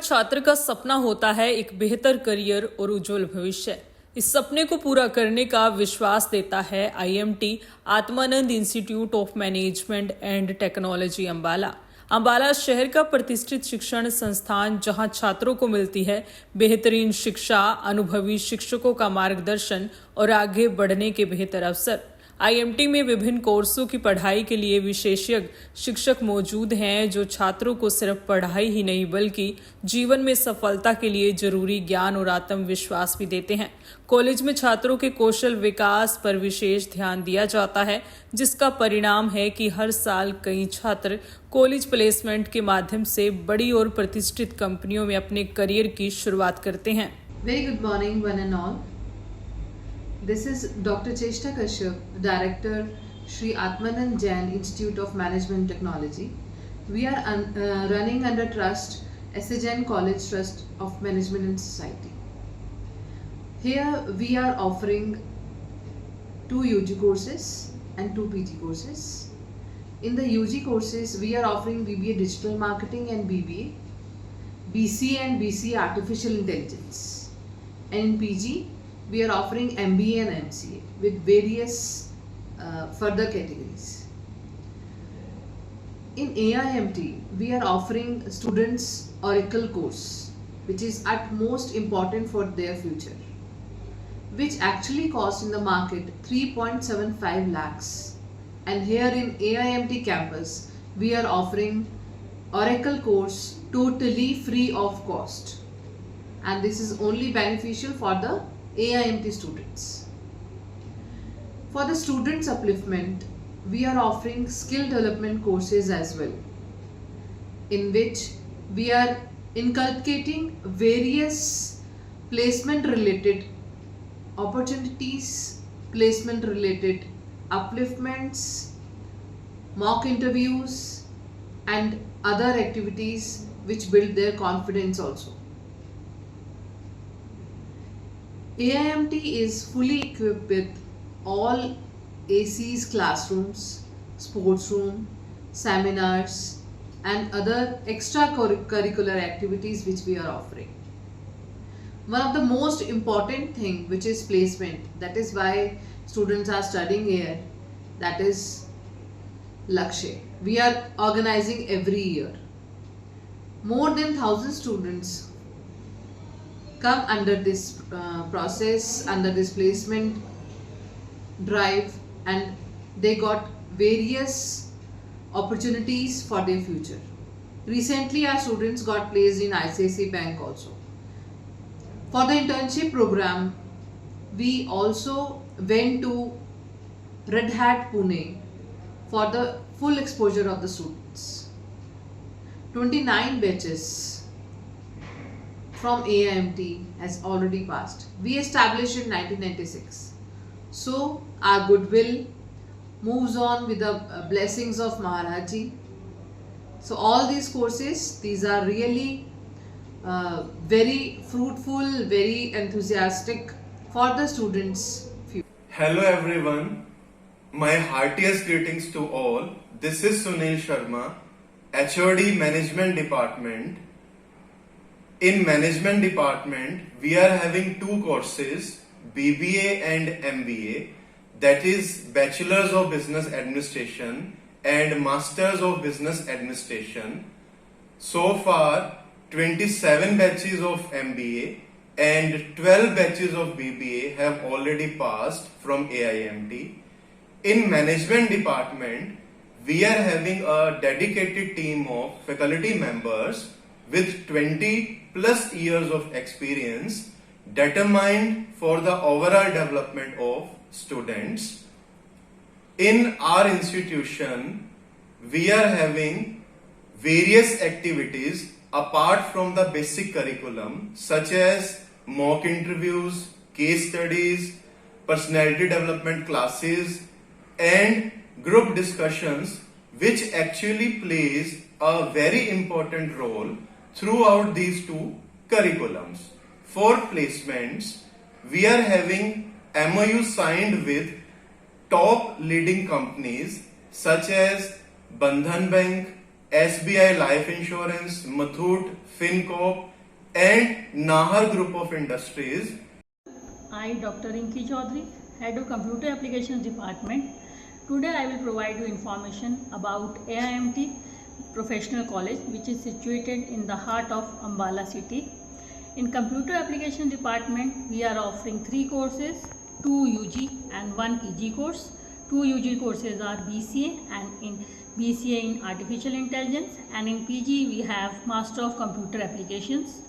छात्र का सपना होता है एक बेहतर करियर और उज्जवल भविष्य। इस सपने को पूरा करने का विश्वास देता है IMT Atmanand institute of management and technology Ambala. Ambala शहर का प्रतिष्ठित शिक्षण संस्थान जहां छात्रों को मिलती है बेहतरीन शिक्षा, अनुभवी शिक्षकों का मार्गदर्शन और आगे बढ़ने के बेहतर अवसर। आईएमटी में विभिन्न कोर्सों की पढ़ाई के लिए विशेषज्ञ शिक्षक मौजूद हैं जो छात्रों को सिर्फ पढ़ाई ही नहीं बल्कि जीवन में सफलता के लिए जरूरी ज्ञान और आत्मविश्वास भी देते हैं। कॉलेज में छात्रों के कौशल विकास पर विशेष ध्यान दिया जाता है, जिसका परिणाम है कि हर साल कई छात्र कॉलेज प्लेसमेंट के माध्यम से बड़ी और प्रतिष्ठित कंपनियों में अपने करियर की शुरुआत करते हैं। Very good morning, one and all. This is Dr. Cheshta Kashyap, Director, Shri Atmanand Jain Institute of Management Technology. We are running under trust SJN College Trust of Management and Society. Here we are offering 2 UG courses and 2 PG courses. In the UG courses, we are offering BBA Digital Marketing and BBA, BCA and BCA Artificial Intelligence. And in PG, we are offering MBA and MCA with various further categories. In AIMT, we are offering students Oracle course, which is at most important for their future, which actually costs in the market 3.75 lakhs. And here in AIMT campus, we are offering Oracle course totally free of cost. And this is only beneficial for the AIMT students. For the students upliftment, we are offering skill development courses as well, in which we are inculcating various placement related opportunities, placement related upliftments, mock interviews and other activities which build their confidence also. AIMT is fully equipped with all AC's classrooms, sports room, seminars and other extracurricular activities which we are offering. One of the most important thing which is placement, that is why students are studying here, that is Lakshay. We are organizing every year. More than 1,000 students come under this process, under this placement drive, and they got various opportunities for their future. Recently our students got placed in ICICI Bank also. For the internship program, we also went to Red Hat Pune for the full exposure of the students. 29 batches from AIMT has already passed. We established in 1996. So our goodwill moves on with the blessings of Maharaji. So all these courses, these are really very fruitful, very enthusiastic for the students. Hello everyone, my heartiest greetings to all. This is Sunil Sharma, HOD Management Department. In Management Department, we are having 2 courses, BBA and MBA, that is Bachelors of Business Administration and Masters of Business Administration. So far, 27 batches of MBA and 12 batches of BBA have already passed from AIMT. In Management Department, we are having a dedicated team of faculty members with 20 plus years of experience determined for the overall development of students. In our institution, we are having various activities apart from the basic curriculum such as mock interviews, case studies, personality development classes and group discussions, which actually plays a very important role throughout these 2 curriculums. For placements, we are having MOU signed with top leading companies such as Bandhan Bank, SBI Life Insurance, Muthoot, FinCorp and Nahar Group of Industries. I, Dr. Rinki Chaudhary, Head of Computer Applications Department. Today I will provide you information about AIMT Professional College, which is situated in the heart of Ambala city. In Computer Application Department, we are offering 3 courses, 2 UG and 1 PG course. 2 UG courses are BCA and in BCA in Artificial Intelligence, and in PG we have Master of Computer Applications.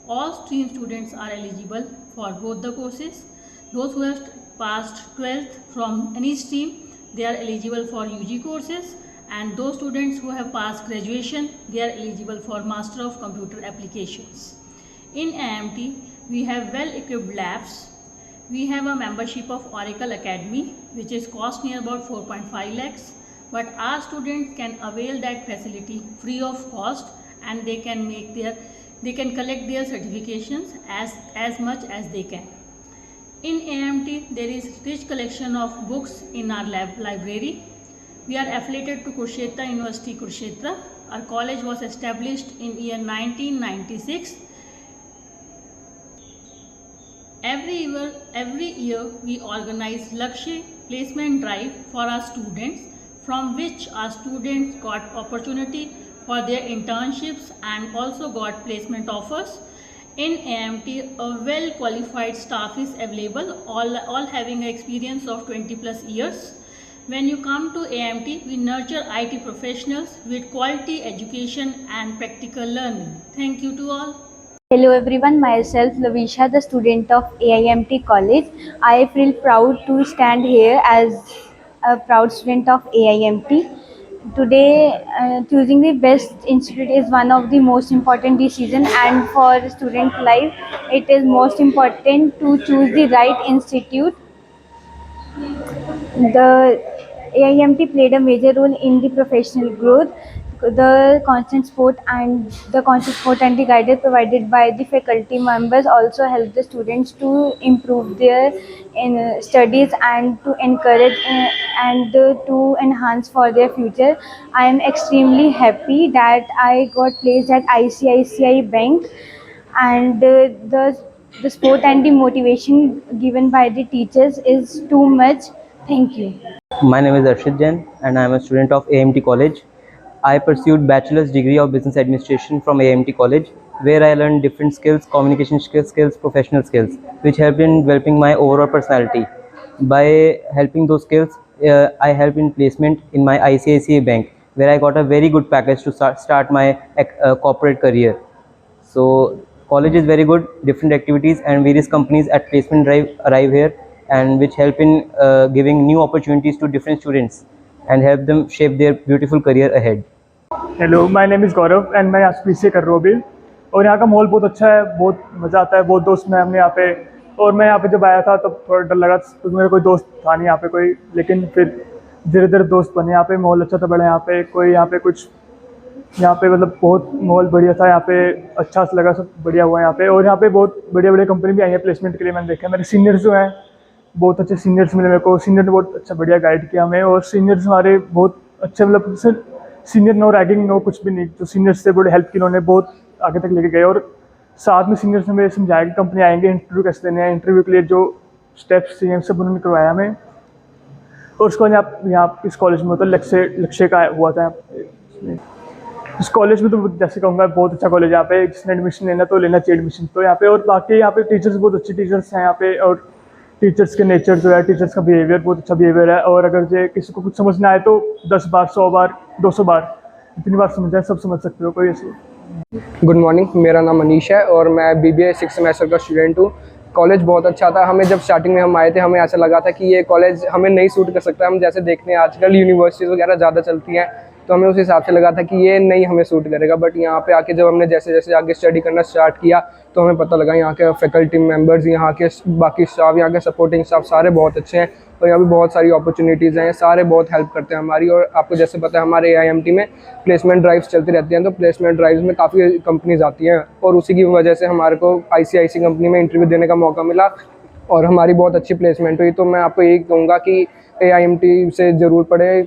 All stream students are eligible for both the courses. Those who have passed 12th from any stream, they are eligible for UG courses, and those students who have passed graduation, they are eligible for Master of Computer Applications. In AIMT, we have well-equipped labs. We have a membership of Oracle Academy, which is cost near about 4.5 lakhs, but our students can avail that facility free of cost, and they can collect their certifications as much as they can. In AIMT, there is rich collection of books in our library. We are affiliated to Kurukshetra University, Kurukshetra. Our college was established in year 1996. Every year we organize Lakshya placement drive for our students, from which our students got opportunity for their internships and also got placement offers. In AIMT, a well qualified staff is available, all having an experience of 20+ years. When you come to AIMT, we nurture IT professionals with quality education and practical learning. Thank you to all. Hello everyone, myself Lavisha, the student of AIMT College. I feel proud to stand here as a proud student of AIMT. Today, choosing the best institute is one of the most important decisions, and for student life, it is most important to choose the right institute. The AIMT played a major role in the professional growth. The constant support and the guidance provided by the faculty members also help the students to improve their studies and to encourage and to enhance for their future. I am extremely happy that I got placed at ICICI Bank, and the support and the motivation given by the teachers is too much. Thank you. My name is Arshit Jain and I am a student of AIMT College. I pursued Bachelor's degree of Business Administration from AIMT College, where I learned different skills, communication skills, professional skills, which helped in developing my overall personality. By helping those skills, I helped in placement in my ICICI Bank, where I got a very good package to start my corporate career. So college is very good, different activities and various companies at placement drive arrive here, and which help in giving new opportunities to different students and help them shape their beautiful career ahead. Hello, my name is Gaurav and मैं यहाँ से BCA कर रहा हूँ अभी। और यहाँ का माहौल बहुत अच्छा है, बहुत मज़ा आता है, बहुत दोस्त हैं हमने यहाँ पे। और मैं यहाँ पे जब आया था तब थोड़ा डर लगा क्योंकि मेरा कोई दोस्त था नहीं यहाँ पे कोई, लेकिन फिर धीरे धीरे दोस्त बने। यहाँ पे माहौल अच्छा था, बड़ा यहाँ पे कोई यहाँ पे कुछ यहाँ पे मतलब बहुत माहौल बढ़िया था यहाँ पे, अच्छा सा लगा, सब बढ़िया हुआ यहाँ पे। और यहाँ पे बहुत बढ़िया बढ़िया कंपनी भी आई है प्लेसमेंट के लिए, मैंने देखा। मेरे सीनियर्स जो हैं बहुत अच्छे सीनियर्स मिले मेरे को, सीनियर ने बहुत अच्छा बढ़िया गाइड किया हमें। और सीनियर्स हमारे बहुत अच्छे, मतलब सीनियर नो रैगिंग नो कुछ भी नहीं, जो सीनियर्स से बड़े हेल्प की, उन्होंने बहुत आगे तक लेके गए। और साथ में सीनियर्स ने हमें समझाया कि कंपनी आएंगे, इंटरव्यू कैसे देने हैं, इंटरव्यू के लिए जो स्टेप्स चाहिए सब उन्होंने करवाया हमें। और उसके बाद यहाँ इस कॉलेज में तो लक्ष्य का हुआ था। इस कॉलेज में तो जैसे कहूँगा बहुत अच्छा कॉलेज है यहाँ पे, जिसने एडमिशन लेना तो लेना चाहिए एडमिशन तो यहाँ पे। और बाकी यहाँ पे टीचर्स बहुत अच्छे टीचर्स हैं यहाँ पे, और टीचर्स के नेचर जो है, टीचर्स का बिहेवियर बहुत अच्छा बिहेवियर है। और अगर जो किसी को कुछ समझ ना आए तो 10 बार 100 बार 200 बार जितनी बार समझ आए सब समझ सकते हो, कोई ऐसे। गुड मॉर्निंग, मेरा नाम मनीष है और मैं BBA 6th सेमेस्टर का स्टूडेंट हूँ। कॉलेज बहुत अच्छा था। हमें जब स्टार्टिंग में हम आए थे, हमें ऐसा लगा था कि ये कॉलेज हमें नहीं सूट कर सकता। हम जैसे देखते हैं आजकल यूनिवर्सिटीज़ वगैरह ज़्यादा चलती हैं, तो हमें उस हिसाब से लगा था कि ये नहीं हमें सूट करेगा। बट यहाँ पे आके जब हमने जैसे जैसे आगे स्टडी करना स्टार्ट किया तो हमें पता लगा यहाँ के फैकल्टी मेंबर्स, यहाँ के बाकी स्टाफ, यहाँ के सपोर्टिंग स्टाफ सारे बहुत अच्छे हैं। और यहाँ पे बहुत सारी अपॉर्चुनिटीज़ हैं, सारे बहुत हेल्प करते हैं हमारी। और आपको जैसे पता है हमारे AIMT में प्लेसमेंट ड्राइव्स चलती रहती हैं, तो प्लेसमेंट ड्राइव्स में काफ़ी कंपनीज आती हैं और उसी की वजह से हमारे को ICICI कंपनी में इंटरव्यू देने का मौका मिला और हमारी बहुत अच्छी प्लेसमेंट हुई। तो मैं आपको यही कहूँगा कि AIMT से ज़रूर पढ़ें।